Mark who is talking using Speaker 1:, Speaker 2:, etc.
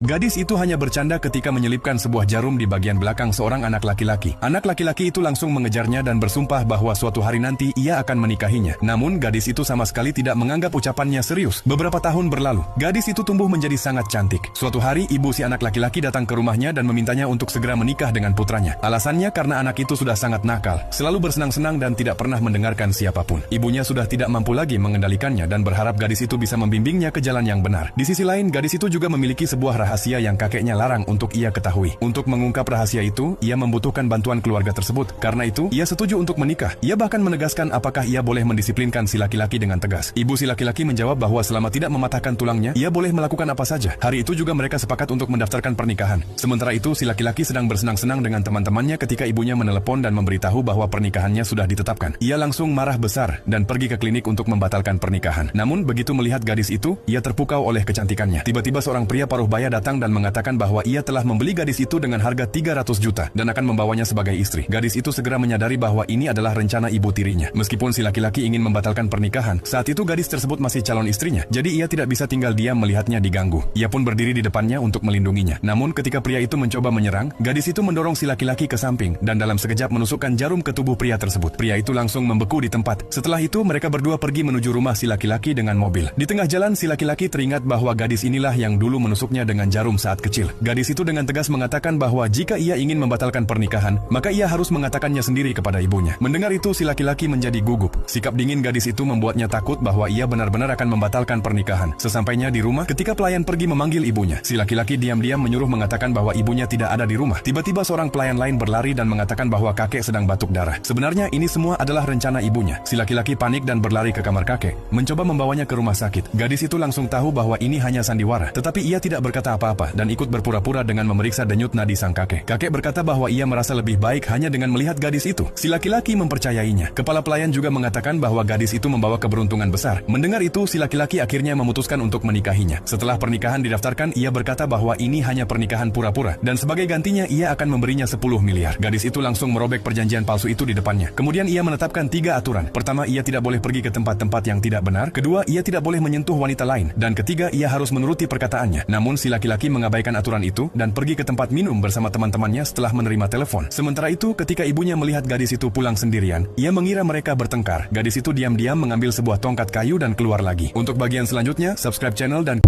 Speaker 1: Gadis itu hanya bercanda ketika menyelipkan sebuah jarum di bagian belakang seorang anak laki-laki. Anak laki-laki itu langsung mengejarnya dan bersumpah bahwa suatu hari nanti ia akan menikahinya. Namun gadis itu sama sekali tidak menganggap ucapannya serius. Beberapa tahun berlalu, gadis itu tumbuh menjadi sangat cantik. Suatu hari ibu si anak laki-laki datang ke rumahnya dan memintanya untuk segera menikah dengan putranya. Alasannya karena anak itu sudah sangat nakal, selalu bersenang-senang dan tidak pernah mendengarkan siapapun. Ibunya sudah tidak mampu lagi mengendalikannya dan berharap gadis itu bisa membimbingnya ke jalan yang benar. Di sisi lain, gadis itu juga memiliki sebuah rahasia yang kakeknya larang untuk ia ketahui. Untuk mengungkap rahasia itu, ia membutuhkan bantuan keluarga tersebut. Karena itu, ia setuju untuk menikah. Ia bahkan menegaskan apakah ia boleh mendisiplinkan si laki-laki dengan tegas. Ibu si laki-laki menjawab bahwa selama tidak mematahkan tulangnya, ia boleh melakukan apa saja. Hari itu juga mereka sepakat untuk mendaftarkan pernikahan. Sementara itu, si laki-laki sedang bersenang-senang dengan teman-temannya ketika ibunya menelepon dan memberitahu bahwa pernikahannya sudah ditetapkan. Ia langsung marah besar dan pergi ke klinik untuk membatalkan pernikahan. Namun, begitu melihat gadis itu, ia terpukau oleh kecantikannya. Tiba-tiba seorang pria paruh baya datang dan mengatakan bahwa ia telah membeli gadis itu dengan harga 300 juta dan akan membawanya sebagai istri. Gadis itu segera menyadari bahwa ini adalah rencana ibu tirinya. Meskipun si laki-laki ingin membatalkan pernikahan, saat itu gadis tersebut masih calon istrinya, jadi ia tidak bisa tinggal diam melihatnya diganggu. Ia pun berdiri di depannya untuk melindunginya. Namun ketika pria itu mencoba menyerang, gadis itu mendorong si laki-laki ke samping dan dalam sekejap menusukkan jarum ke tubuh pria tersebut. Pria itu langsung membeku di tempat. Setelah itu mereka berdua pergi menuju rumah si laki-laki dengan mobil. Di tengah jalan si laki-laki teringat bahwa gadis inilah yang dulu menusuknya dengan jarum saat kecil. Gadis itu dengan tegas mengatakan bahwa jika ia ingin membatalkan pernikahan, maka ia harus mengatakannya sendiri kepada ibunya. Mendengar itu si laki-laki menjadi gugup. Sikap dingin gadis itu membuatnya takut bahwa ia benar-benar akan membatalkan pernikahan. Sesampainya di rumah, ketika pelayan pergi memanggil ibunya, si laki-laki diam-diam menyuruh mengatakan bahwa ibunya tidak ada di rumah. Tiba-tiba seorang pelayan lain berlari dan mengatakan bahwa kakek sedang batuk darah. Sebenarnya ini semua adalah rencana ibunya. Si laki-laki panik dan berlari ke kamar kakek, mencoba membawanya ke rumah sakit. Gadis itu langsung tahu bahwa ini hanya sandiwara, tetapi ia tidak berkata apa-apa dan ikut berpura-pura dengan memeriksa denyut nadi sang kakek. Kakek berkata bahwa ia merasa lebih baik hanya dengan melihat gadis itu. Si laki-laki mempercayainya. Kepala pelayan juga mengatakan bahwa gadis itu membawa keberuntungan besar. Mendengar itu, si laki-laki akhirnya memutuskan untuk menikahinya. Setelah pernikahan didaftarkan, ia berkata bahwa ini hanya pernikahan pura-pura dan sebagai gantinya ia akan memberinya 10 miliar. Gadis itu langsung merobek perjanjian palsu itu di depannya. Kemudian ia menetapkan 3 aturan. Pertama, ia tidak boleh pergi ke tempat-tempat yang tidak benar. Kedua, ia tidak boleh menyentuh wanita lain. Dan ketiga, ia harus menuruti perkataannya. Namun si laki-laki mengabaikan aturan itu dan pergi ke tempat minum bersama teman-temannya setelah menerima telepon. Sementara itu, ketika ibunya melihat gadis itu pulang sendirian, ia mengira mereka bertengkar. Gadis itu diam-diam mengambil sebuah tongkat kayu dan keluar lagi. Untuk bagian selanjutnya, subscribe channel dan